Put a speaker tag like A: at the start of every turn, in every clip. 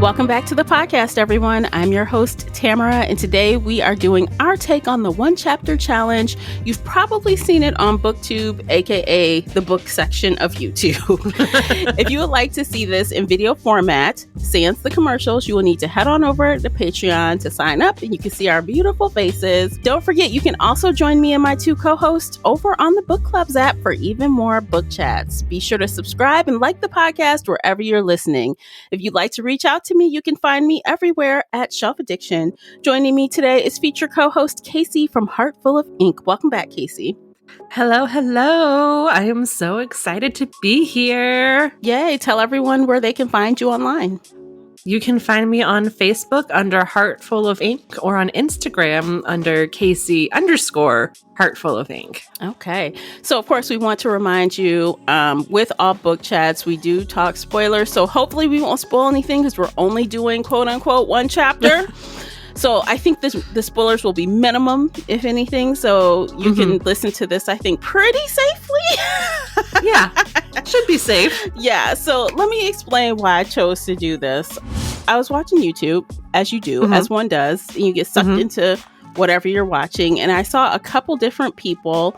A: Welcome back to the podcast, everyone. I'm your host, Tamara, and today we are doing our take on the One Chapter Challenge. You've probably seen it on BookTube, aka the book section of YouTube. If you would like to see this in video format, sans the commercials, you will need to head on over to Patreon to sign up, and you can see our beautiful faces. Don't forget, you can also join me and my two co-hosts over on the Book Clubs app for even more book chats. Be sure to subscribe and like the podcast wherever you're listening. If you'd like to reach out to me, you can find me everywhere at Shelf Addiction. Joining me today is feature co-host Casey from Heart Full of Ink. Welcome back, Casey.
B: Hello, hello. I am so excited to be here.
A: Yay. Tell everyone where they can find you online.
B: You can find me on Facebook under Heart Full of Ink or on Instagram under Casey_Heart Full of Ink.
A: Okay. So, of course, we want to remind you with all book chats, we do talk spoilers. So hopefully we won't spoil anything because we're only doing quote unquote one chapter. So I think the spoilers will be minimum, if anything. So you can listen to this, I think, pretty safely.
B: Yeah, should be safe.
A: Yeah. So let me explain why I chose to do this. I was watching YouTube, as you do, as one does, and you get sucked into whatever you're watching. And I saw a couple different people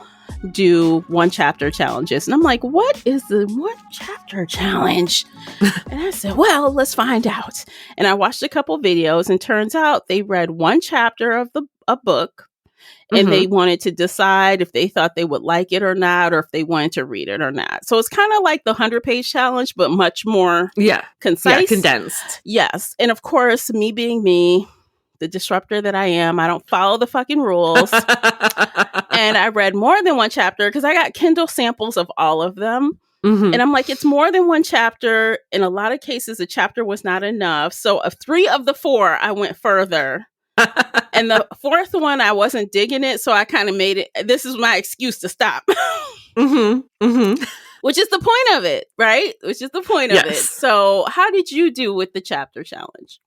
A: do one chapter challenges. And I'm like, what is the one chapter challenge? And I said, well, let's find out. And I watched a couple videos, and turns out they read one chapter of a book, and they wanted to decide if they thought they would like it or not, or if they wanted to read it or not. So it's kind of like the 100-page challenge, but much more concise.
B: Yeah, condensed.
A: Yes. And of course, me being me, the disruptor that I am, I don't follow the fucking rules. And I read more than one chapter because I got Kindle samples of all of them. And I'm like, it's more than one chapter. In a lot of cases, a chapter was not enough. So of 3 of the 4, I went further. And the 4th one, I wasn't digging it. So I kind of made it. This is my excuse to stop. Which is the point of it, right? Which is the point of it. So how did you do with the chapter challenge?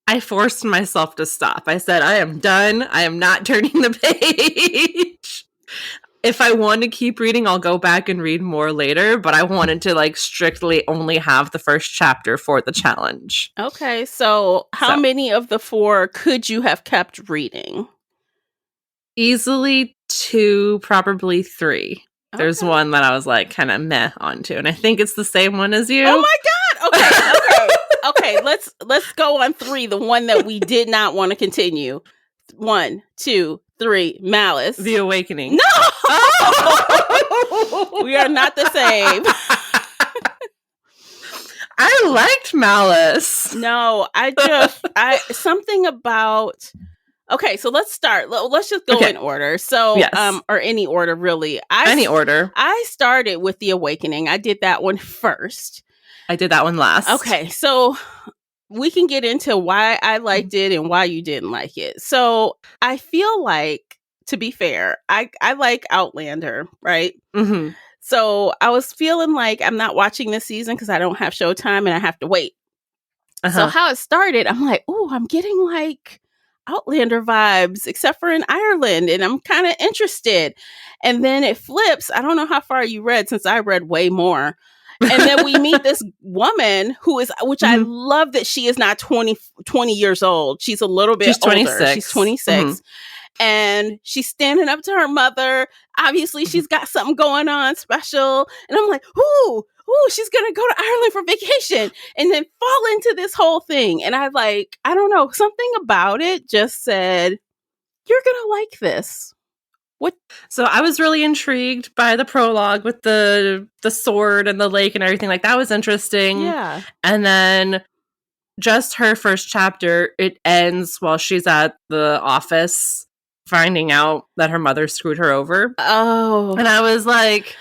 B: I forced myself to stop. I said, I am done. I am not turning the page. If I want to keep reading, I'll go back and read more later. But I wanted to strictly only have the first chapter for the challenge.
A: Okay. So how many of the 4 could you have kept reading?
B: Easily 2, probably 3.
A: Okay.
B: There's one that I was kind of meh onto. And I think it's the same one as you.
A: Oh my God. Okay. Okay, let's go on 3, the one that we did not want to continue. 1, 2, 3, Malice.
B: The Awakening.
A: No! Oh! We are not the same.
B: I liked Malice.
A: No, something about... Okay, so let's start. Let's just go in order. So, or any order, really.
B: Any order.
A: I started with The Awakening. I did that one first.
B: I did that one last.
A: Okay, so we can get into why I liked it and why you didn't like it. So I feel like, to be fair, I like Outlander, right? So I was feeling like I'm not watching this season because I don't have Showtime and I have to wait. So how it started, I'm like, oh, I'm getting Outlander vibes, except for in Ireland, and I'm kind of interested. And then it flips. I don't know how far you read, since I read way more. And then we meet this woman who is, which I love that she is not 20 years old. She's a little bit older.
B: 26.
A: She's 26. And she's standing up to her mother. Obviously, she's got something going on special. And I'm like, ooh, she's going to go to Ireland for vacation. And then fall into this whole thing. And I don't know, something about it just said, you're going to like this. What?
B: So I was really intrigued by the prologue with the sword and the lake and everything. That was interesting.
A: Yeah.
B: And then just her first chapter, it ends while she's at the office finding out that her mother screwed her over.
A: Oh.
B: And I was like,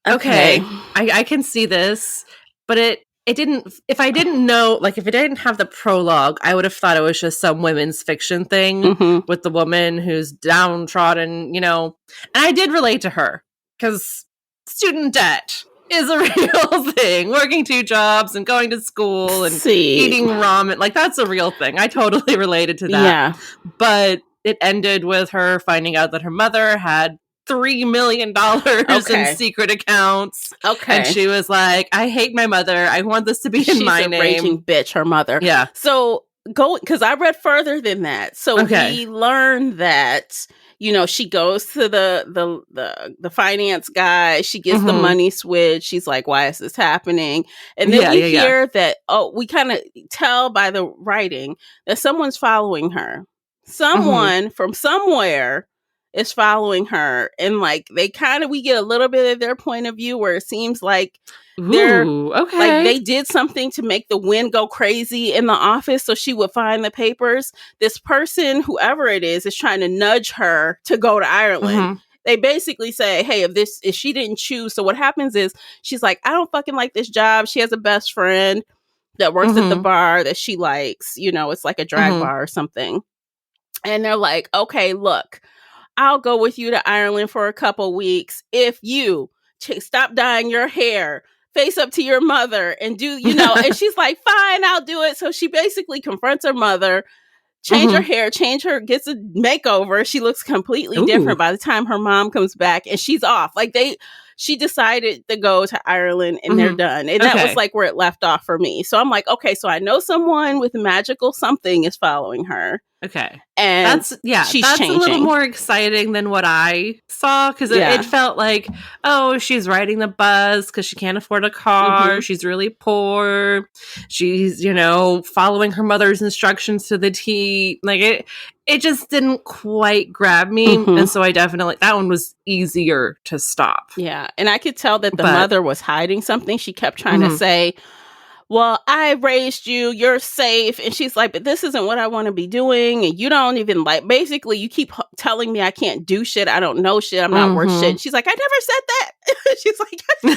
B: okay, I can see this. But it didn't, if I didn't know, if it didn't have the prologue, I would have thought it was just some women's fiction thing with the woman who's downtrodden, And I did relate to her because student debt is a real thing. Working 2 jobs and going to school and eating ramen. That's a real thing. I totally related to that.
A: Yeah.
B: But it ended with her finding out that her mother had $3 million in secret accounts.
A: Okay.
B: And she was like, I hate my mother. I want this to be in my name. She's a
A: raging bitch, her mother.
B: Yeah.
A: So because I read further than that. So we learned that, you know, she goes to the finance guy. She gets the money switch. She's like, why is this happening? And then we hear that, we kind of tell by the writing that someone's following her. Someone from somewhere is following her. And like, we get a little bit of their point of view where it seems like like they did something to make the wind go crazy in the office so she would find the papers. This person, whoever it is trying to nudge her to go to Ireland. They basically say, hey, if she didn't choose. So what happens is she's like, I don't fucking like this job. She has a best friend that works at the bar that she likes. You know, it's like a drag bar or something. And they're like, okay, look, I'll go with you to Ireland for a couple weeks if you stop dyeing your hair, face up to your mother, and do, you know. And she's like, fine, I'll do it. So she basically confronts her mother, change her hair, gets a makeover. She looks completely different by the time her mom comes back, and she's off. Like she decided to go to Ireland, and they're done. And that was like where it left off for me. So I'm like, okay, so I know someone with magical something is following her.
B: Okay.
A: And that's changing.
B: A little more exciting than what I saw, because it felt like, oh, she's riding the bus because she can't afford a car. She's really poor. She's, you know, following her mother's instructions to the T. Like it just didn't quite grab me. And so I definitely, that one was easier to stop.
A: Yeah. And I could tell that the mother was hiding something. She kept trying to say, well, I raised you, you're safe. And she's like, but this isn't what I want to be doing. And you don't even basically you keep telling me I can't do shit. I don't know shit. I'm not worth shit. And she's like, I never said that. She's like, well,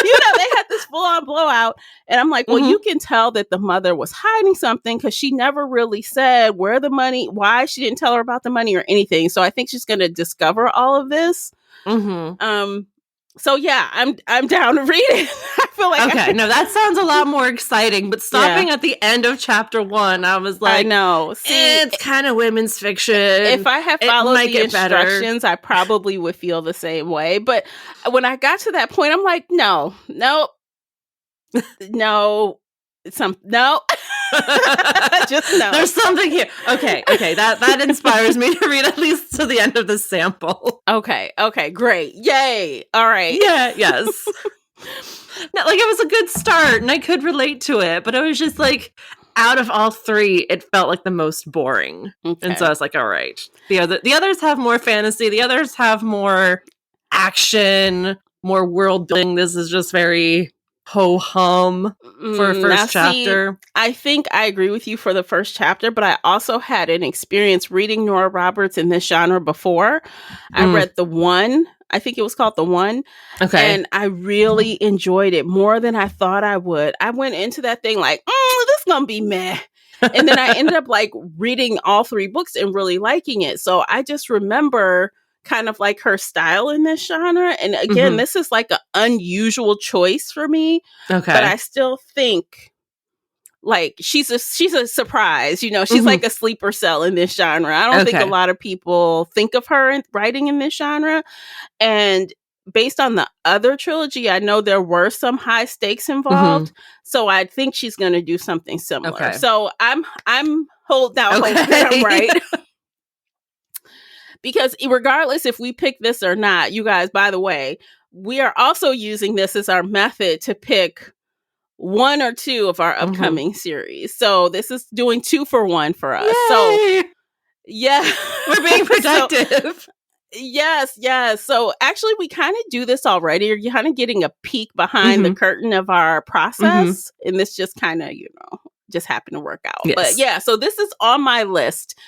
A: you know, they had this full on blowout. And I'm like, well, you can tell that the mother was hiding something because she never really said where the money, why she didn't tell her about the money or anything. So I think she's going to discover all of this. So yeah, I'm down to read it. I feel like
B: that sounds a lot more exciting. But stopping at the end of chapter 1, I was like,
A: I know. See,
B: it's kind of women's fiction. If
A: I had followed the instructions, I probably would feel the same way. But when I got to that point, I'm like, no. Just no.
B: There's something here. Okay. That inspires me to read at least to the end of the sample.
A: Okay, great. Yay. All right.
B: Yeah, yes. No, like, it was a good start and I could relate to it, but it was just like, out of all 3, it felt like the most boring. And so I was like, all right. The others have more fantasy. The others have more action, more world building. This is just very ho-hum for a first chapter.
A: See, I think I agree with you for the first chapter, but I also had an experience reading Nora Roberts in this genre before. I read The One. I think it was called The One.
B: Okay.
A: And I really enjoyed it more than I thought I would. I went into that thing like, this is going to be meh. And then I ended up like reading all 3 books and really liking it. So I just remember kind of like her style in this genre. And again, this is like an unusual choice for me.
B: Okay.
A: But I still think like she's a surprise, you know, she's like a sleeper cell in this genre. I don't think a lot of people think of her writing in this genre. And based on the other trilogy, I know there were some high stakes involved. So I think she's going to do something similar.
B: Okay.
A: So I'm hope that I'm right. Because regardless if we pick this or not, you guys, by the way, we are also using this as our method to pick 1 or 2 of our upcoming series. So this is doing 2 for 1 for us.
B: Yay!
A: So yeah,
B: we're being productive.
A: Yes. So actually we kind of do this already. You're kind of getting a peek behind the curtain of our process. And this just kind of, you know, just happened to work out. Yes. But yeah, so this is on my list.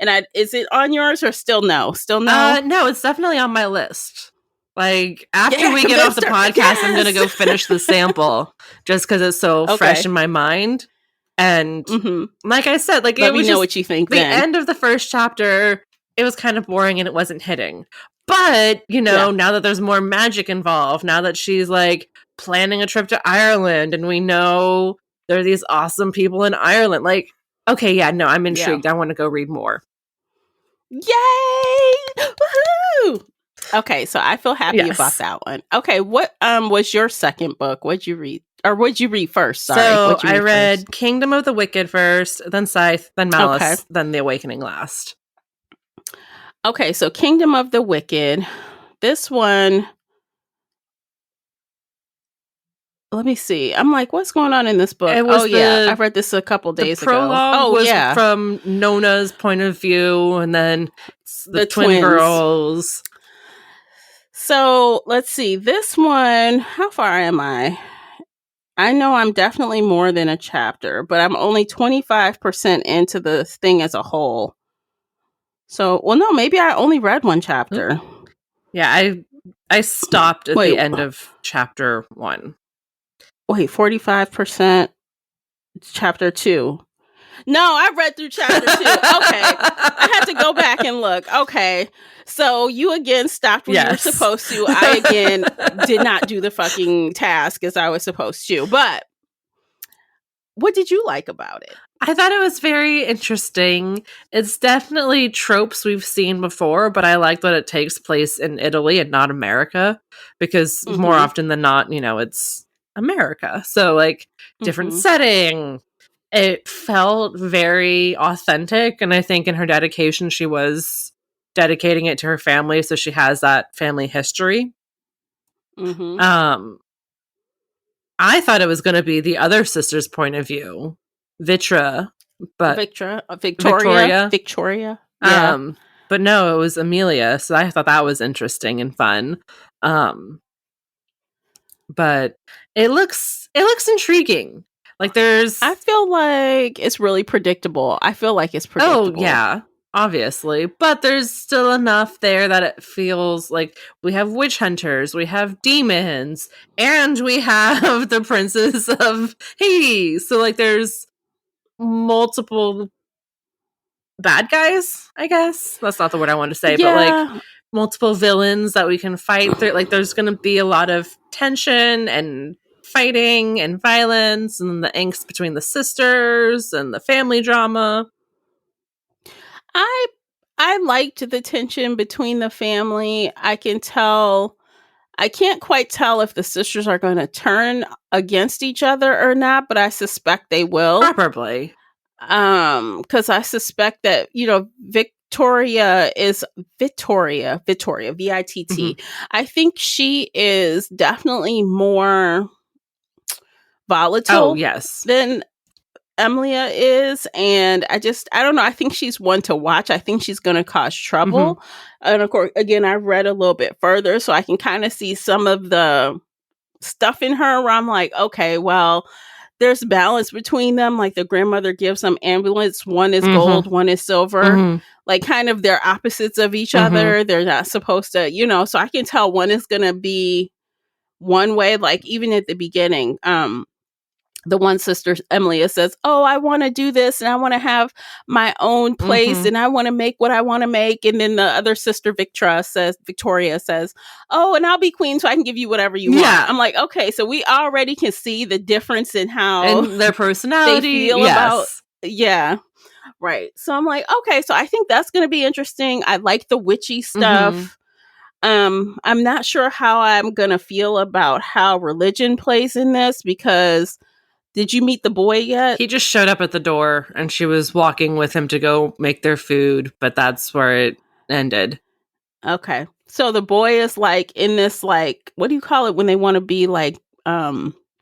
A: And is it on yours or still no? Still no?
B: No, it's definitely on my list. Like, after we get off the podcast, I'm going to go finish the sample just because it's so fresh in my mind. And like I said, like,
A: let me know what you think.
B: The end of the first chapter, it was kind of boring and it wasn't hitting. But, you know, now that there's more magic involved, now that she's like planning a trip to Ireland and we know there are these awesome people in Ireland, like, okay, yeah, no, I'm intrigued. I want to go read more.
A: Yay! Woohoo! Okay, so I feel happy about that one. Okay, what was your second book? What'd you read? Or what'd you read first? Sorry.
B: So I read Kingdom of the Wicked first, then Scythe, then Malice, then The Awakening last.
A: Okay, so Kingdom of the Wicked. This one, let me see. I'm like, what's going on in this book? I read this a couple days ago.
B: The prologue was from Nona's point of view, and then the twin girls.
A: So let's see. This one, how far am I? I know I'm definitely more than a chapter, but I'm only 25% into the thing as a whole. So, well, no, maybe I only read one chapter.
B: Yeah, I stopped at the end of chapter 1.
A: Wait, 45% chapter 2. No, I read through chapter 2. Okay. I had to go back and look. Okay. So you again stopped when you were supposed to. I again did not do the fucking task as I was supposed to. But what did you like about it?
B: I thought it was very interesting. It's definitely tropes we've seen before, but I like that it takes place in Italy and not America, because more often than not, it's America. So like different setting. It felt very authentic, and I think in her dedication, she was dedicating it to her family, so she has that family history. I thought it was going to be the other sister's point of view, Victoria.
A: Yeah.
B: But no, it was Amelia, so I thought that was interesting and fun. But it looks intriguing. Like
A: I feel like it's really predictable.
B: Oh, yeah, obviously. But there's still enough there that it feels like we have witch hunters, we have demons, and we have the Princess of Hades. So, like, there's multiple bad guys, I guess. That's not the word I want to say, but, like, multiple villains that we can fight through. Like, there's going to be a lot of tension and fighting and violence and the angst between the sisters and the family drama.
A: I liked the tension between the family. I can't quite tell if the sisters are going to turn against each other or not, but I suspect they will.
B: Probably.
A: Because I suspect that, Victoria, VITT. I think she is definitely more volatile than Emilia is, and I don't know, I think she's one to watch. I think she's going to cause trouble. And of course, again, I read a little bit further, so I can kind of see some of the stuff in her where I'm like, okay, well, there's balance between them. Like the grandmother gives them amulets. One is gold, one is silver. Like kind of they're opposites of each other. They're not supposed to, so I can tell one is going to be one way. Like even at the beginning, the one sister, Emilia, says, oh, I want to do this and I want to have my own place and I want to make what I want to make. And then the other sister, Victoria says, oh, and I'll be queen so I can give you whatever you want. I'm like, okay, so we already can see the difference in how
B: and their personality
A: they feel about. Yeah. Right. So I'm like, okay, so I think that's going to be interesting. I like the witchy stuff. I'm not sure how I'm going to feel about how religion plays in this, because did you meet the boy yet?
B: He just showed up at the door and she was walking with him to go make their food, but that's where it ended.
A: Okay. So the boy is like in this, like, what do you call it when they want to be like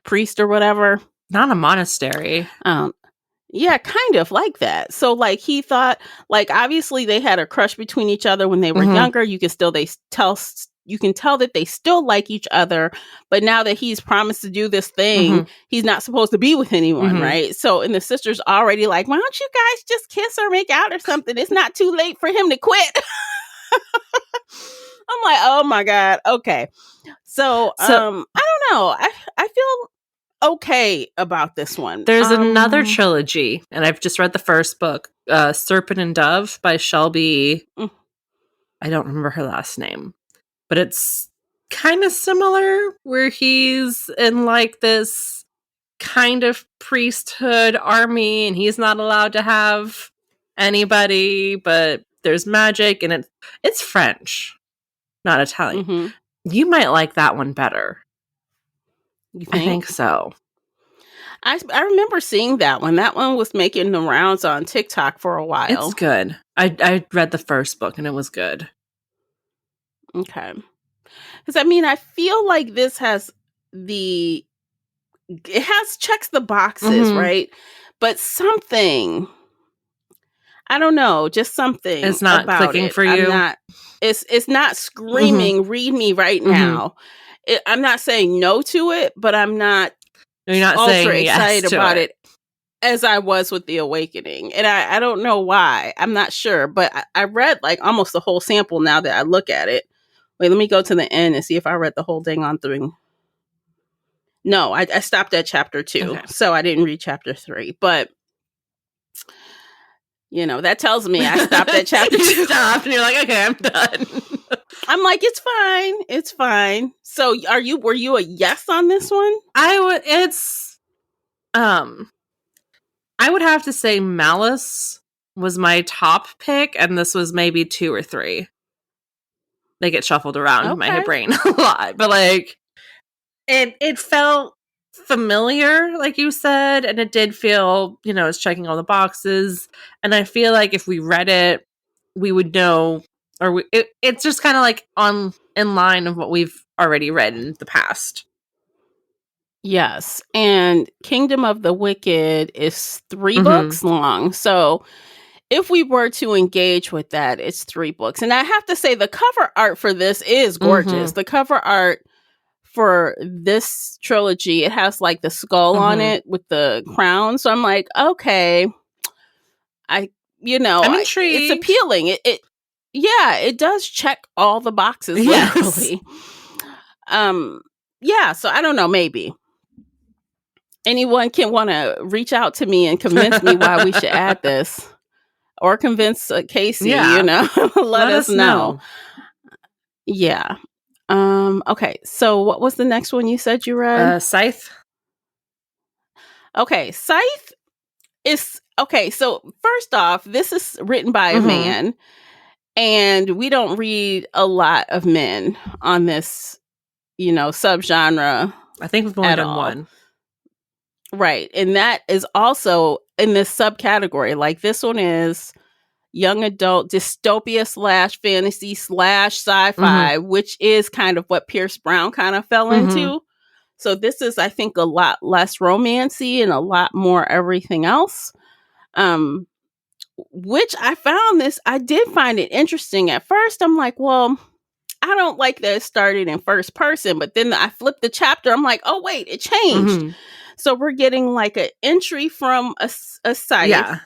A: priest or whatever?
B: Not a monastery.
A: Yeah, kind of like that. So like he thought, like obviously they had a crush between each other when they were younger. You can tell that they still like each other, but now that he's promised to do this thing, he's not supposed to be with anyone, right? So, and the sister's already like, why don't you guys just kiss or make out or something? It's not too late for him to quit. I'm like, oh my God. Okay. So I don't know. I feel okay about this one.
B: There's another trilogy, and I've just read the first book, Serpent and Dove by Shelby. I don't remember her last name. But it's kind of similar, where he's in like this kind of priesthood army and he's not allowed to have anybody, but there's magic and it's French. not Italian. You might like that one better.
A: You think?
B: I think so.
A: I remember seeing that one. That one was making the rounds on TikTok for a while.
B: It's good. I read the first book and it was good.
A: Okay. Because I feel like this has checks the boxes, right? But something, I don't know, just something.
B: It's not
A: about
B: clicking
A: it.
B: for you.
A: It's not screaming, read me right now. I'm not saying no to it, but I'm not.
B: You're not
A: ultra
B: saying
A: excited
B: yes to
A: about it as I was with The Awakening. And I don't know why. I'm not sure. But I read like almost the whole sample now that I look at it. Wait, let me go to the end and see if I read the whole thing on through. No, I stopped at chapter 2. Okay. So I didn't read chapter 3. But, that tells me I stopped at chapter 2.
B: You stopped and you're like, okay, I'm done.
A: I'm like, it's fine. It's fine. So were you a yes on this one?
B: I would have to say Malice was my top pick, and this was maybe 2 or 3. They get shuffled around in my brain a lot, but like it felt familiar, like you said, and it did feel, it's checking all the boxes. And I feel like if we read it, we would know, or it's just kind of like in line of what we've already read in the past.
A: Yes, and Kingdom of the Wicked is 3 books long. So if we were to engage with that, it's 3 books. And I have to say the cover art for this is gorgeous. The cover art for this trilogy, it has like the skull on it with the crown. So I'm like, okay, I'm intrigued. It's appealing. It does check all the boxes, literally. Yes. So I don't know, maybe anyone can want to reach out to me and convince me why we should add this, or convince Casey, let us know. Yeah. Okay. So what was the next one you said you read?
B: Scythe.
A: Okay. Scythe is okay. So first off, this is written by a man, and we don't read a lot of men on this, subgenre.
B: I think we've only done one.
A: Right. And that is also in this subcategory. Like this one is young adult dystopia / fantasy / sci-fi, which is kind of what Pierce Brown kind of fell into. So this is, I think, a lot less romancy and a lot more everything else. Which I did find it interesting. At first, I'm like, well, I don't like that it started in first person, but then I flipped the chapter. I'm like, oh, wait, it changed. So we're getting like an entry from a site. Yeah.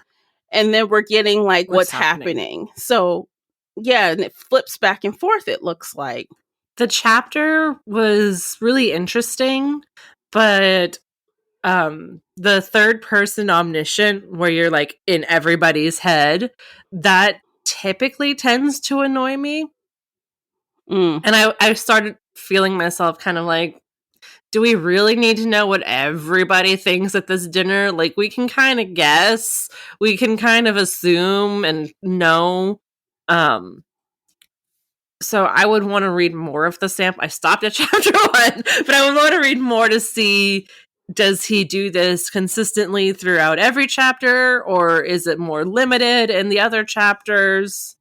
A: And then we're getting like what's happening. So, yeah, and it flips back and forth, it looks like.
B: The chapter was really interesting, but the third person omniscient, where you're like in everybody's head, that typically tends to annoy me. And I started feeling myself kind of like, do we really need to know what everybody thinks at this dinner? Like, we can kind of guess, we can kind of assume and know. So I would want to read more of the sample. I stopped at chapter 1, but I would want to read more to see, does he do this consistently throughout every chapter, or is it more limited in the other chapters?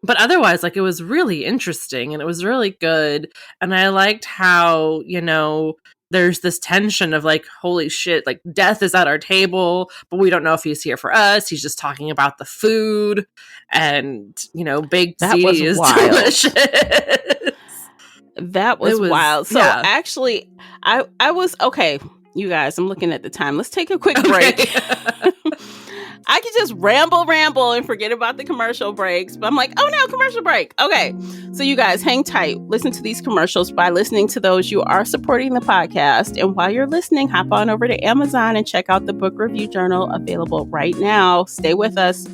B: But otherwise, like, it was really interesting and it was really good. And I liked how, there's this tension of like, holy shit, like death is at our table, but we don't know if he's here for us. He's just talking about the food, and, Big C is delicious.
A: That was wild. So actually, I was, okay, you guys, I'm looking at the time. Let's take a quick break. I could just ramble and forget about the commercial breaks. But I'm like, oh no, commercial break. Okay. So you guys hang tight. Listen to these commercials. By listening to those, you are supporting the podcast. And while you're listening, hop on over to Amazon and check out the book review journal available right now. Stay with us.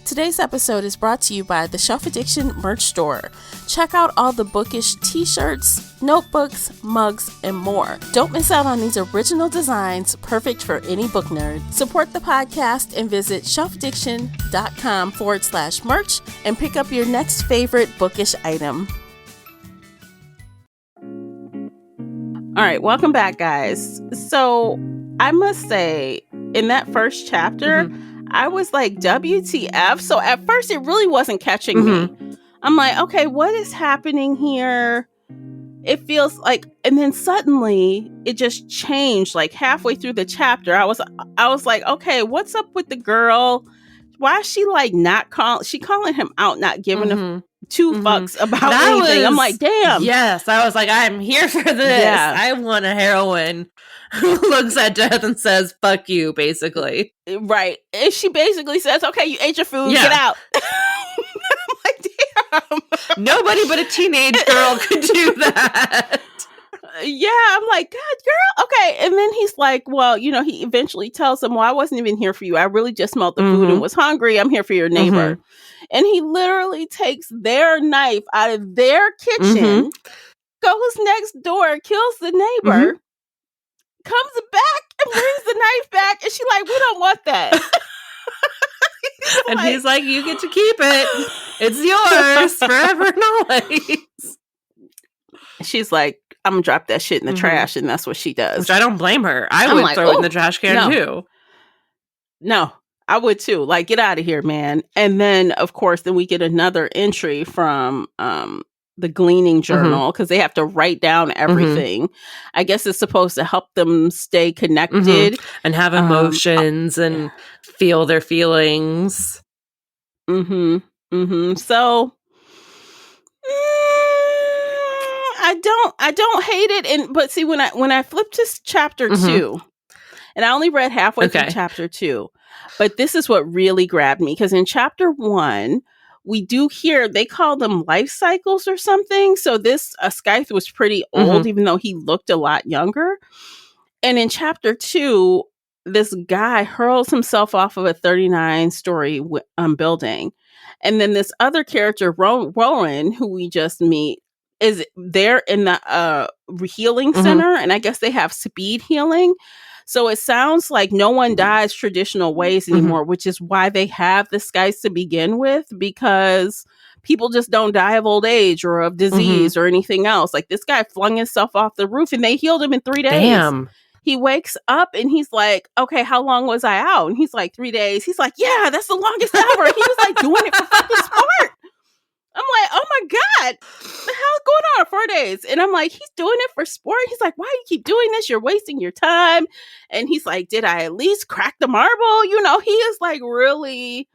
A: Today's episode is brought to you by the Shelf Addiction merch store. Check out all the bookish t-shirts, notebooks, mugs, and more. Don't miss out on these original designs, perfect for any book nerd. Support the podcast and visit shelfaddiction.com/merch and pick up your next favorite bookish item. All right, welcome back, guys. So I must say, in that first chapter, I was like, WTF? So at first, it really wasn't catching me. I'm like, okay, what is happening here? It feels like, and then suddenly it just changed. Like halfway through the chapter, I was like, okay, what's up with the girl? Why is she like not calling him out, not giving a two fucks about anything? I'm like, damn.
B: Yes, I was like, I'm here for this. Yeah. I want a heroine who looks at death and says, fuck you, basically.
A: Right. And she basically says, okay, you ate your food, get out. I'm like, damn.
B: Nobody but a teenage girl could do that.
A: Yeah, I'm like, God, girl, okay. And then he's like, well, you know, he eventually tells him, well, I wasn't even here for you. I really just smelled the food and was hungry. I'm here for your neighbor. And he literally takes their knife out of their kitchen, goes next door, kills the neighbor, comes back and brings the knife back. And she's like, we don't want that.
B: He's like, you get to keep it. It's yours forever and always.
A: She's like, I'm gonna drop that shit in the trash, and that's what she does.
B: Which I don't blame her. I would throw it in the trash can too.
A: No, I would too. Like, get out of here, man. And then, of course, then we get another entry from the Gleaning Journal, because they have to write down everything. I guess it's supposed to help them stay connected
B: and have emotions and feel their feelings.
A: So I don't hate it, but see, when I flipped to chapter 2, and I only read halfway through chapter 2, but this is what really grabbed me, because in chapter 1 we do hear they call them life cycles or something. So this Scythe was pretty old, even though he looked a lot younger. And in chapter 2, this guy hurls himself off of a 39-story building, and then this other character, Rowan, who we just meet, is there in the healing center, and I guess they have speed healing. So it sounds like no one dies traditional ways anymore, which is why they have the Scythes to begin with, because people just don't die of old age or of disease or anything else. Like, this guy flung himself off the roof and they healed him in 3 days.
B: Damn.
A: He wakes up and he's like, okay, how long was I out? And he's like, 3 days. He's like, yeah, that's the longest ever. He was like doing it for fucking sport. I'm like, oh my God, the hell's going on 4 days? And I'm like, he's doing it for sport. He's like, why do you keep doing this? You're wasting your time. And he's like, did I at least crack the marble? You know, he is like really,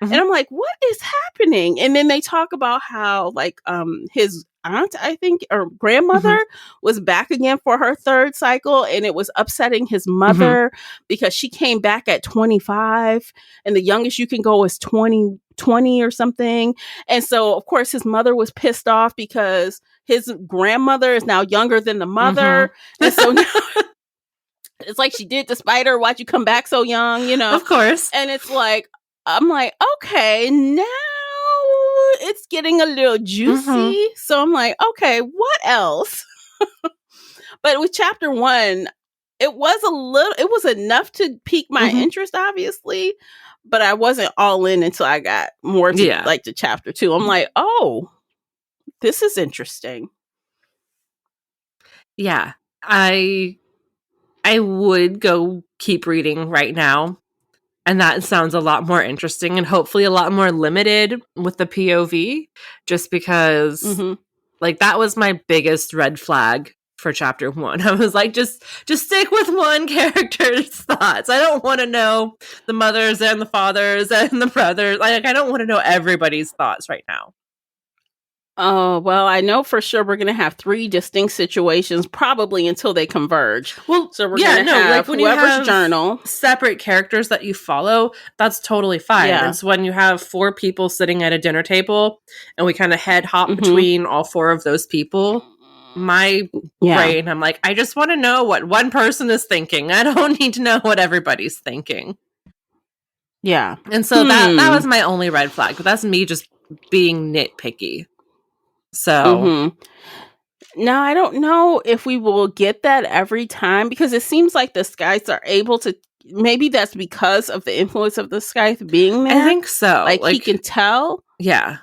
A: and I'm like, what is happening? And then they talk about how like his aunt, I think, or grandmother was back again for her 3rd cycle, and it was upsetting his mother because she came back at 25, and the youngest you can go is 20 or something. And so of course his mother was pissed off because his grandmother is now younger than the mother. And so now it's like, she did the spider, why'd you come back so young, you know?
B: Of course.
A: And it's like, I'm like, okay, now it's getting a little juicy. So I'm like, okay, what else? But with chapter 1, it was enough to pique my interest, obviously, but I wasn't all in until I got more to like to chapter 2. I'm like, oh, this is interesting.
B: Yeah, I would go keep reading right now. And that sounds a lot more interesting and hopefully a lot more limited with the POV, just because like that was my biggest red flag for chapter 1. I was like, just stick with one character's thoughts. I don't want to know the mothers and the fathers and the brothers. Like, I don't want to know everybody's thoughts right now.
A: Oh, well, I know for sure we're going to have 3 distinct situations, probably until they converge.
B: Well,
A: so we're going to have
B: like when
A: whoever's
B: you have
A: journal,
B: separate characters that you follow, that's totally fine.
A: Yeah.
B: And so when you have 4 people sitting at a dinner table and we kind of head hop between all 4 of those people, my brain, I'm like, I just want to know what one person is thinking. I don't need to know what everybody's thinking.
A: Yeah.
B: And so that was my only red flag, but that's me just being nitpicky. So
A: now I don't know if we will get that every time, because it seems like the Scythes are able to. Maybe that's because of the influence of the Scythe being there.
B: I think so.
A: Like he can tell.
B: Yeah.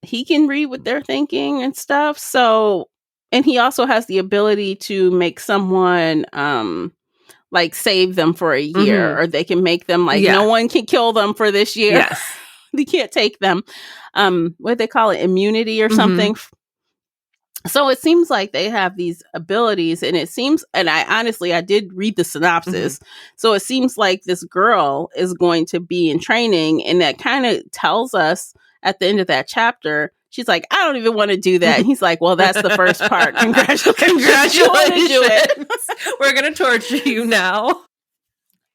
A: He can read what they're thinking and stuff. So, and he also has the ability to make someone like save them for a year, or they can make them like no one can kill them for this year.
B: Yes.
A: They can't take them. What they call it, immunity or something. So it seems like they have these abilities, and it seems, and I did read the synopsis. So it seems like this girl is going to be in training, and that kind of tells us at the end of that chapter, she's like, I don't even want to do that. And he's like, well, that's the first part. Congratulations. You want to do it.
B: We're going to torture you now.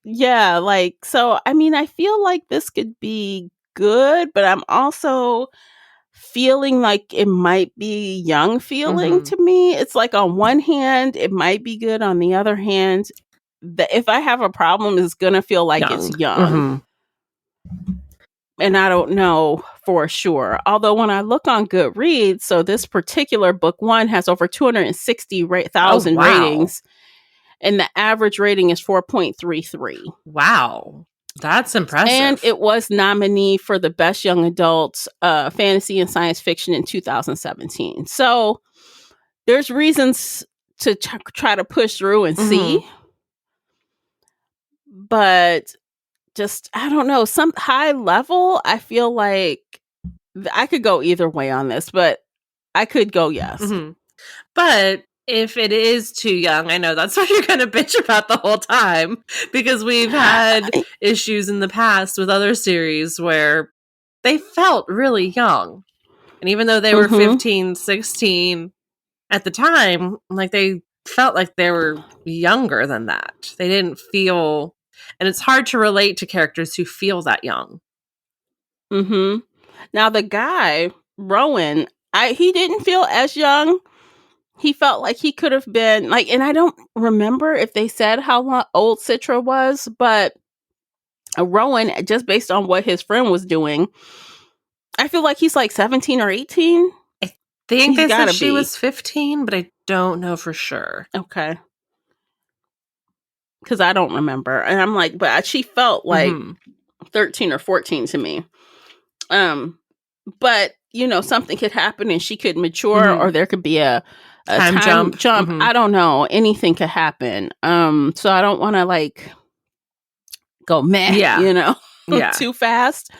A: Yeah. Like, so, I mean, I feel like this could be good, but I'm also feeling like it might be young feeling to me. It's like on one hand, it might be good. On the other hand, if I have a problem, it's going to feel like it's young. And I don't know for sure. Although when I look on Goodreads, so this particular book one has over 260,000 ratings, and the average rating is 4.33.
B: Wow. That's impressive.
A: And it was nominee for the Best Young Adult Fantasy and Science Fiction in 2017. So there's reasons to try to push through and see. But just, I don't know, some high level, I feel like I could go either way on this, but I could go yes.
B: But if it is too young, I know that's what you're going to bitch about the whole time, because we've had issues in the past with other series where they felt really young. And even though they were 15, 16 at the time, like they felt like they were younger than that. They didn't feel, and it's hard to relate to characters who feel that young.
A: Now the guy, Rowan, he didn't feel as young. He felt like he could have been like, and I don't remember if they said how old Citra was, but Rowan, just based on what his friend was doing, I feel like he's like 17 or 18.
B: I think they said she was 15, but I don't know for sure.
A: Okay. Because I don't remember. And I'm like, but she felt like 13 or 14 to me. But, you know, something could happen and she could mature, or there could be a time jump. I don't know. Anything could happen. So I don't want to like go meh, you know, too fast.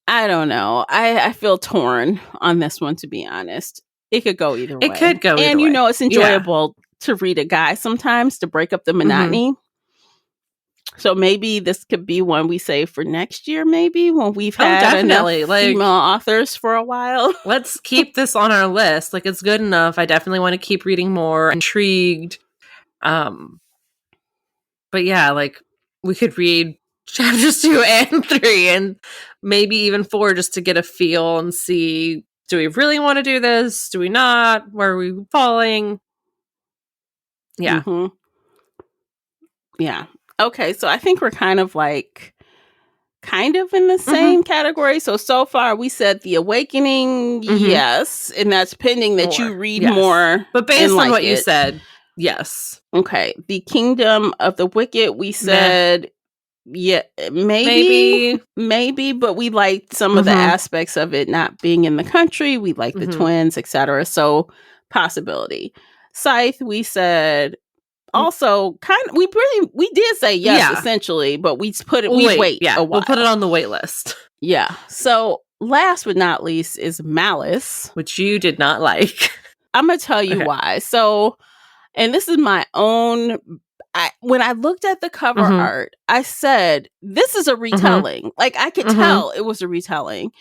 A: I don't know. I feel torn on this one, to be honest. It could go either way.
B: It could go either way.
A: And, you know, it's enjoyable to read a guy sometimes to break up the monotony. So maybe this could be one we save for next year, maybe, when we've had enough female authors for a while.
B: Let's keep this on our list. Like, it's good enough. I definitely want to keep reading more. Intrigued. But yeah, like, we could read chapters 2 and 3 and maybe even 4 just to get a feel and see, do we really want to do this? Do we not? Where are we falling? Yeah.
A: Yeah. Okay, so I think we're kind of in the same category. So far we said The Awakening, yes, and that's pending that you read more.
B: But based on what you said, yes.
A: Okay, The Kingdom of the Wicked, we said, maybe, but we liked some of the aspects of it not being in the country. We liked the twins, etc. So possibility. Scythe, we said. Also, we did say yes, essentially, but we wait a while.
B: We'll put it on the wait list.
A: Yeah. So last but not least is Malice,
B: which you did not like.
A: I'm gonna tell you why. So, and this is my own. When I looked at the cover art, I said, "This is a retelling." Like I could tell it was a retelling,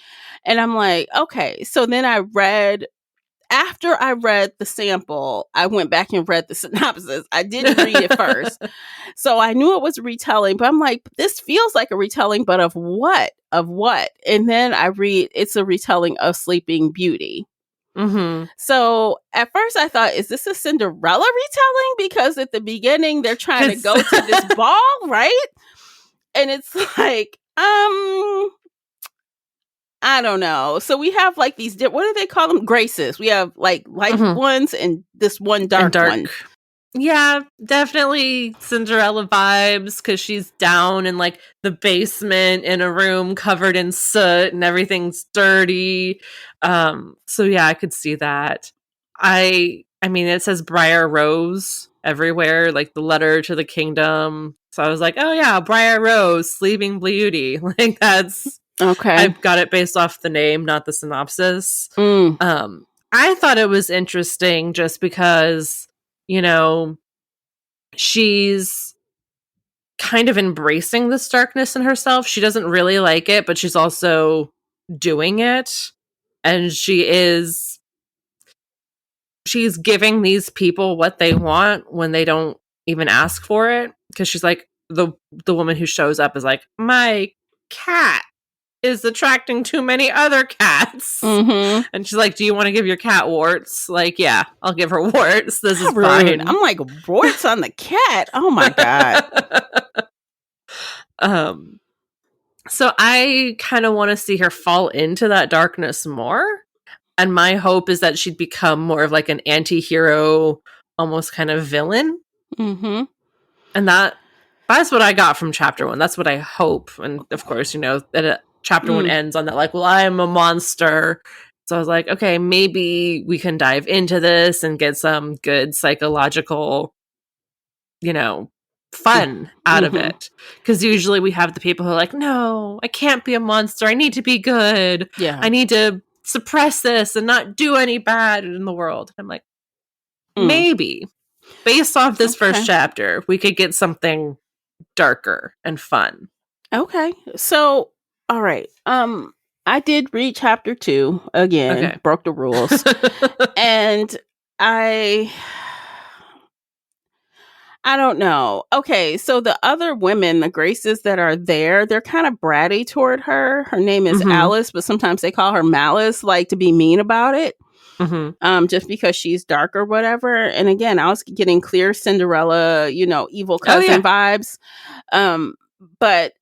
A: and I'm like, okay. So then after I read the sample, I went back and read the synopsis. I didn't read it first. So I knew it was a retelling, but I'm like, this feels like a retelling, but of what? Of what? And then I read, it's a retelling of Sleeping Beauty. So at first I thought, is this a Cinderella retelling? Because at the beginning, they're trying to go to this ball, right? And it's like, I don't know. So we have like these, what do they call them? Graces. We have like light ones and this one dark one.
B: Yeah, definitely Cinderella vibes because she's down in like the basement in a room covered in soot and everything's dirty. So yeah, I could see that. I mean, it says Briar Rose everywhere, like the letter to the kingdom. So I was like, oh yeah, Briar Rose, Sleeping Beauty. Like that's
A: okay.
B: I've got it based off the name, not the synopsis. I thought it was interesting just because, you know, she's kind of embracing this darkness in herself. She doesn't really like it, but she's also doing it. And she's giving these people what they want when they don't even ask for it. Because she's like, the woman who shows up is like, my cat is attracting too many other cats. And she's like, do you want to give your cat warts? Like, yeah, I'll give her warts. This is fine.
A: I'm like, warts on the cat? Oh my God.
B: So I kind of want to see her fall into that darkness more. And my hope is that she'd become more of like an anti-hero, almost kind of villain. And that's what I got from chapter 1. That's what I hope. And of course, you know, that chapter 1 ends on that, like, well, I am a monster. So I was like, okay, maybe we can dive into this and get some good psychological, you know, fun out of it. Because usually we have the people who are like, no, I can't be a monster. I need to be good.
A: Yeah.
B: I need to suppress this and not do any bad in the world. I'm like, maybe based off this first chapter, we could get something darker and fun.
A: Okay. So, all right. I did read chapter 2 again, broke the rules. And I don't know. Okay, so the other women, the Graces that are there, they're kind of bratty toward her. Her name is Alice, but sometimes they call her Malice, like to be mean about it. Just because she's dark or whatever. And again, I was getting clear Cinderella, you know, evil cousin vibes. But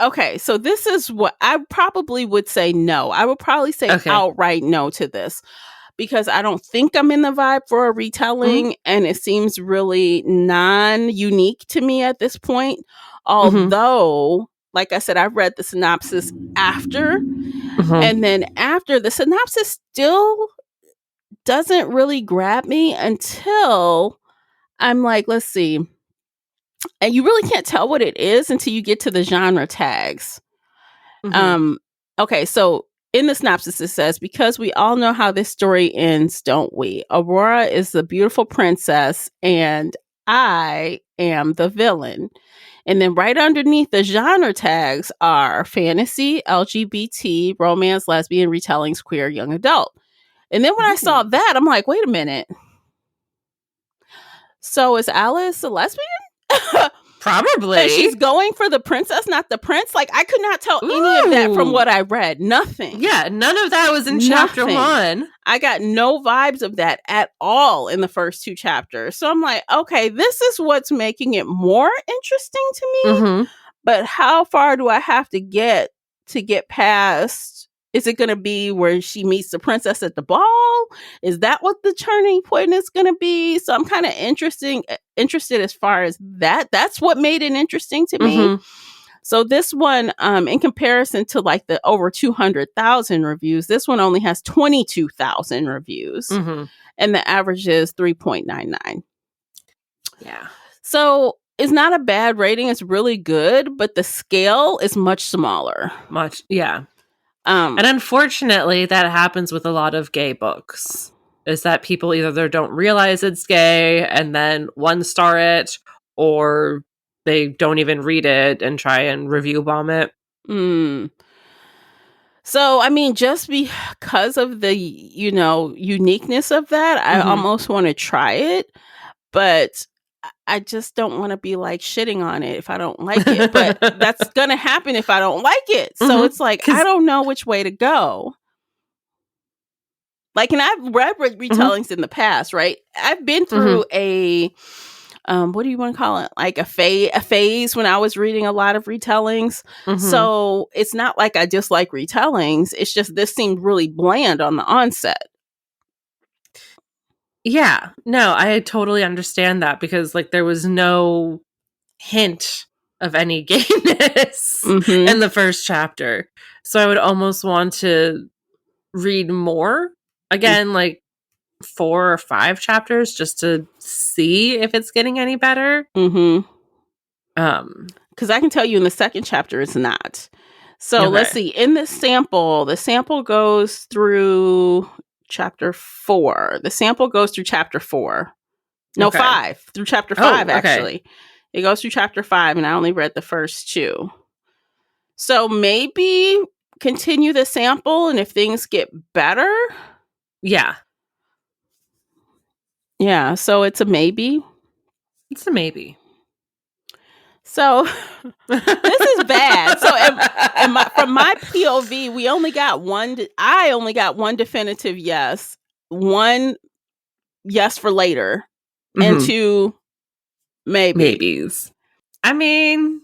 A: okay, so this is what I probably would say no. I would probably say outright no to this. Because I don't think I'm in the vibe for a retelling, and it seems really non-unique to me at this point. Although, like I said, I've read the synopsis after, and then after, the synopsis still doesn't really grab me until I'm like, let's see. And you really can't tell what it is until you get to the genre tags. Okay, so in the synopsis, it says, because we all know how this story ends, don't we? Aurora is the beautiful princess, and I am the villain. And then right underneath the genre tags are fantasy, LGBT, romance, lesbian, retellings, queer, young adult. And then when I saw that, I'm like, wait a minute. So is Alice a lesbian?
B: Probably.
A: And she's going for the princess, not the prince. Like, I could not tell any of that from what I read. Nothing.
B: Yeah, none of that was in chapter 1.
A: I got no vibes of that at all in the first 2 chapters. So I'm like, okay, this is what's making it more interesting to me. But how far do I have to get past? Is it going to be where she meets the princess at the ball? Is that what the turning point is going to be? So I'm kind of interested as far as that. That's what made it interesting to me. So this one, in comparison to like the over 200,000 reviews, this one only has 22,000 reviews. And the average is 3.99.
B: Yeah.
A: So it's not a bad rating. It's really good, but the scale is much smaller.
B: Yeah. And unfortunately, that happens with a lot of gay books, is that people either they don't realize it's gay and then 1-star it, or they don't even read it and try and review bomb it.
A: So, I mean, just because of the, you know, uniqueness of that, I almost want to try it, but I just don't want to be like shitting on it if I don't like it. But that's going to happen if I don't like it. So it's like, I don't know which way to go. Like, and I've read retellings in the past, right? I've been through a what do you want to call it? Like a phase when I was reading a lot of retellings.
B: Mhm.
A: So it's not like I dislike retellings. It's just this seemed really bland on the onset.
B: Yeah. No, I totally understand that because like there was no hint of any gayness in the first chapter. So I would almost want to read more. Again, like 4 or 5 chapters just to see if it's getting any better.
A: Because I can tell you in the second chapter it's not. So let's see. In this sample, the sample goes through chapter 4. The sample goes through chapter 4. No, 5. Through chapter 5, actually. It goes through chapter 5, and I only read the first 2. So maybe continue the sample, and if things get better.
B: Yeah.
A: Yeah, so it's a maybe.
B: It's a maybe.
A: So this is bad. So from my POV, we only got one. I only got one definitive yes, one yes for later, and 2
B: maybes. I mean,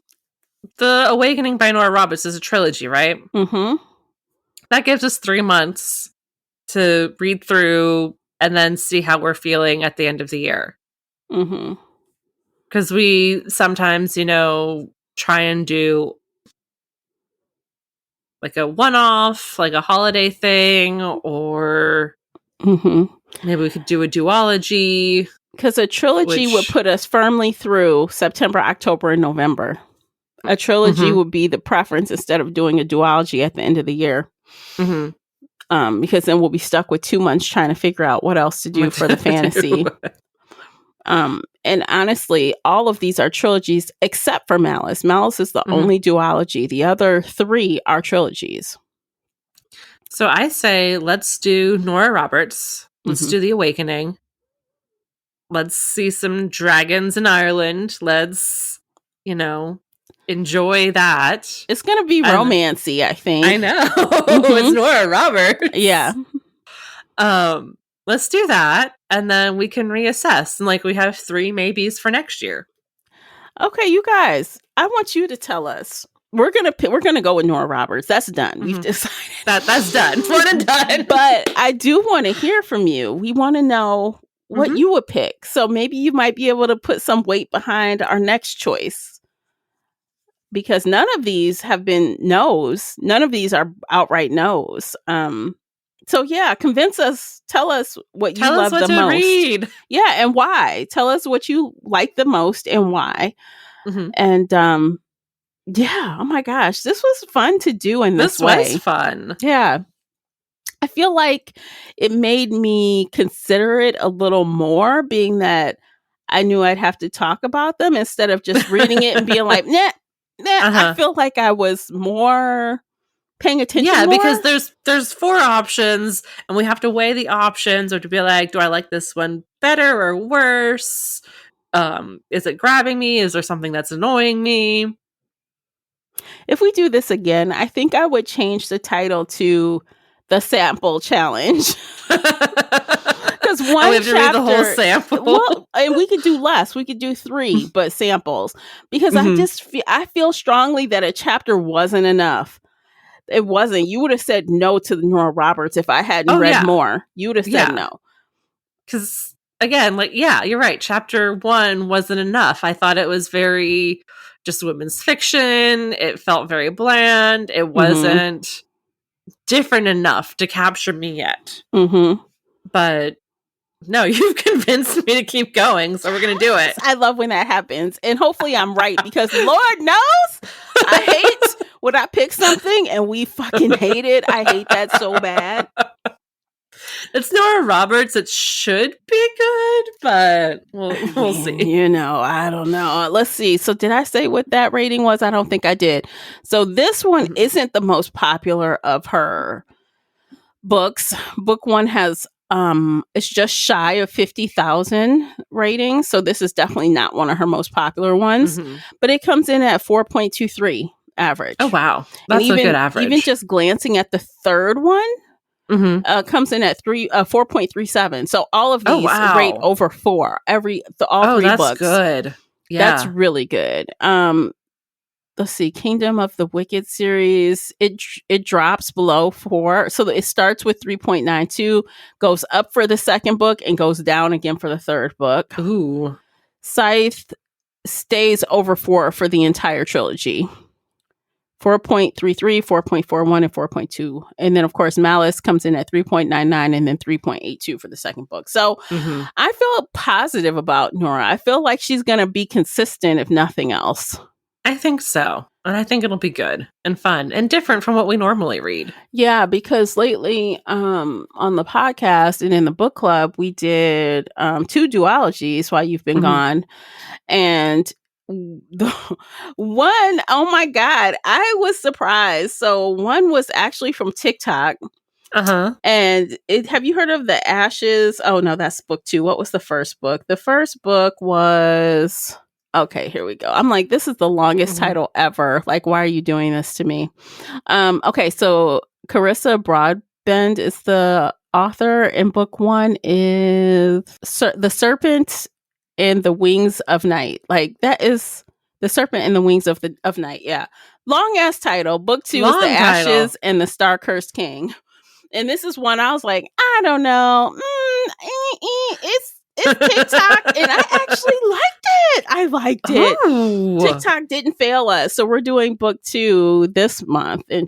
B: The Awakening by Nora Roberts is a trilogy, right? That gives us 3 months to read through and then see how we're feeling at the end of the year. Because we sometimes, try and do like a one-off, like a holiday thing, or maybe we could do a duology.
A: Because a trilogy would put us firmly through September, October, and November. A trilogy would be the preference instead of doing a duology at the end of the year. Because then we'll be stuck with 2 months trying to figure out what else to do for the fantasy. And honestly, all of these are trilogies except for Malice. Malice is the only duology. The other 3 are trilogies.
B: So I say, let's do Nora Roberts. Let's do The Awakening. Let's see some dragons in Ireland. Let's, enjoy that.
A: It's going to be romancy, I think.
B: I know. It's Nora Roberts.
A: Yeah.
B: Let's do that. And then we can reassess. And we have 3 maybes for next year.
A: Okay, you guys, I want you to tell us. We're gonna go with Nora Roberts. That's done. We've decided
B: that's done. One and done.
A: But I do want to hear from you. We want to know what you would pick. So maybe you might be able to put some weight behind our next choice. Because none of these have been no's. None of these are outright no's. So yeah, convince us. Tell us what you love the most.
B: Read.
A: Yeah, and why. Tell us what you like the most and why. And yeah, oh my gosh, this was fun to do in this way.
B: This was fun.
A: Yeah. I feel like it made me consider it a little more, being that I knew I'd have to talk about them instead of just reading it and being like, nah. I feel like I was more paying attention.
B: Yeah,
A: more.
B: Because there's 4 options, and we have to weigh the options, or to be like, do I like this one better or worse? Is it grabbing me? Is there something that's annoying me?
A: If we do this again, I think I would change the title to The Sample Challenge. Because one
B: we have to read the whole sample.
A: Well, and we could do less. We could do 3, but samples. Because I feel strongly that a chapter wasn't enough. It wasn't. You would have said no to Nora Roberts if I hadn't read more. You would have said no.
B: Because again, you're right. Chapter 1 wasn't enough. I thought it was very just women's fiction. It felt very bland. It wasn't different enough to capture me yet. But no, you've convinced me to keep going, so we're going to do it.
A: I love when that happens. And hopefully I'm right, because Lord knows I hate when I pick something and we fucking hate it. I hate that so bad.
B: It's Nora Roberts. It should be good, but we'll see.
A: I don't know. Let's see. So did I say what that rating was? I don't think I did. So this one isn't the most popular of her books. Book 1 has it's just shy of 50,000 ratings. So this is definitely not one of her most popular ones, but it comes in at 4.23 average.
B: Oh, wow. That's a good average.
A: Even just glancing at the third one, comes in at 4.37. So all of these rate over 4. All 3 books.
B: Good. Yeah,
A: that's really good. Let's see, Kingdom of the Wicked series, it drops below 4. So it starts with 3.92, goes up for the second book, and goes down again for the third book.
B: Ooh.
A: Scythe stays over 4 for the entire trilogy. 4.33, 4.41, and 4.2. And then, of course, Malice comes in at 3.99 and then 3.82 for the second book. So I feel positive about Nora. I feel like she's going to be consistent, if nothing else.
B: I think so. And I think it'll be good and fun and different from what we normally read.
A: Yeah, because lately on the podcast and in the book club, we did 2 duologies while you've been gone. And the one, oh my God, I was surprised. So one was actually from TikTok. And have you heard of The Ashes? Oh, no, that's book 2. What was the first book? The first book was... Okay, here we go. I'm like, this is the longest title ever. Like, why are you doing this to me? Okay, so Carissa Broadbent is the author, and book 1 is The Serpent and the Wings of Night. Like, that is The Serpent and the Wings of Night. Yeah. Long ass title. Book 2 is The Ashes and the Star-Cursed King. And this is one I was like, I don't know. It's TikTok, and I actually liked it. I liked it. Oh. TikTok didn't fail us. So we're doing book 2 this month in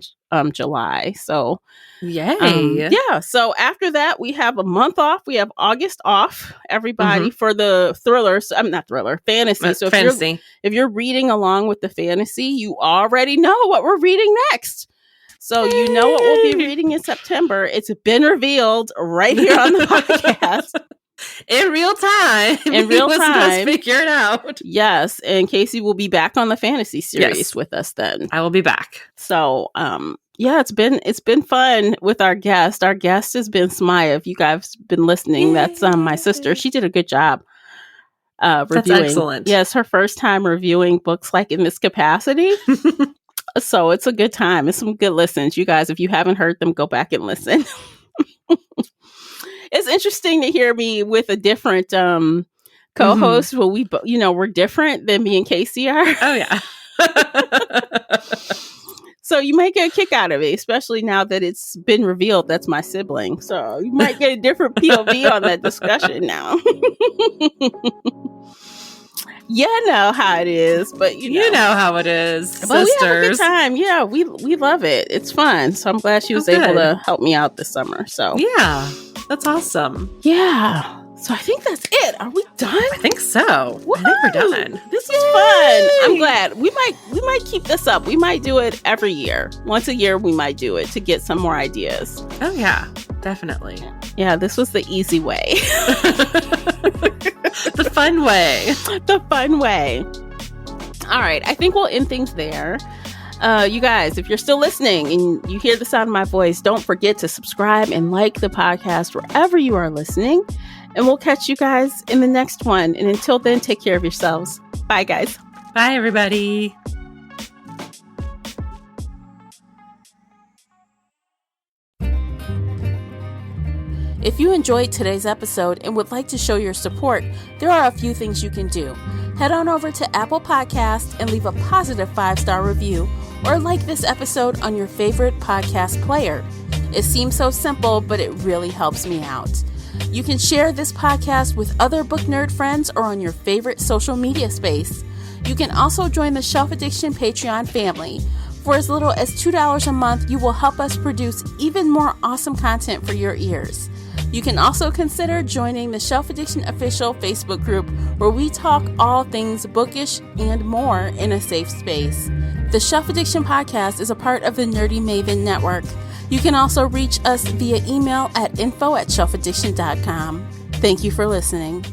A: July. So
B: yay.
A: Yeah. So after that, we have a month off. We have August off, everybody, for the thrillers. I'm not thriller, fantasy. So if you're reading along with the fantasy, you already know what we're reading next. So you know what we'll be reading in September. It's been revealed right here on the podcast.
B: In real time. Figure it out.
A: Yes. And Casey will be back on the fantasy series with us then.
B: I will be back.
A: So, it's been fun with our guest. Our guest has been Smaya. If you guys have been listening, Yay. That's my sister. She did a good job reviewing.
B: That's excellent.
A: Yes, her first time reviewing books like in this capacity. So it's a good time. It's some good listens. You guys, if you haven't heard them, go back and listen. It's interesting to hear me with a different co-host. Well, we're different than me and Casey are.
B: Oh, yeah.
A: So you might get a kick out of it, especially now that it's been revealed that's my sibling. So you might get a different POV on that discussion now. You know how it is, but you know
B: how it is.
A: But
B: sisters.
A: We have a good time. Yeah, we love it. It's fun. So I'm glad she was able to help me out this summer. So
B: yeah, that's awesome.
A: Yeah. So I think that's it. Are we done?
B: I think so.
A: Woo-hoo!
B: I think we're done.
A: This was fun. I'm glad. We might keep this up. We might do it every year. Once a year, we might do it to get some more ideas.
B: Oh yeah, definitely.
A: Yeah, this was the easy way.
B: The fun way.
A: The fun way. All right. I think we'll end things there. You guys, if you're still listening and you hear the sound of my voice, don't forget to subscribe and like the podcast wherever you are listening. And we'll catch you guys in the next one. And until then, take care of yourselves. Bye, guys.
B: Bye, everybody.
A: If you enjoyed today's episode and would like to show your support, there are a few things you can do. Head on over to Apple Podcasts and leave a positive 5-star review, or like this episode on your favorite podcast player. It seems so simple, but it really helps me out. You can share this podcast with other book nerd friends or on your favorite social media space. You can also join the Shelf Addiction Patreon family. For as little as $2 a month, you will help us produce even more awesome content for your ears. You can also consider joining the Shelf Addiction official Facebook group, where we talk all things bookish and more in a safe space. The Shelf Addiction podcast is a part of the Nerdy Maven network. You can also reach us via email at info@shelfaddiction.com. Thank you for listening.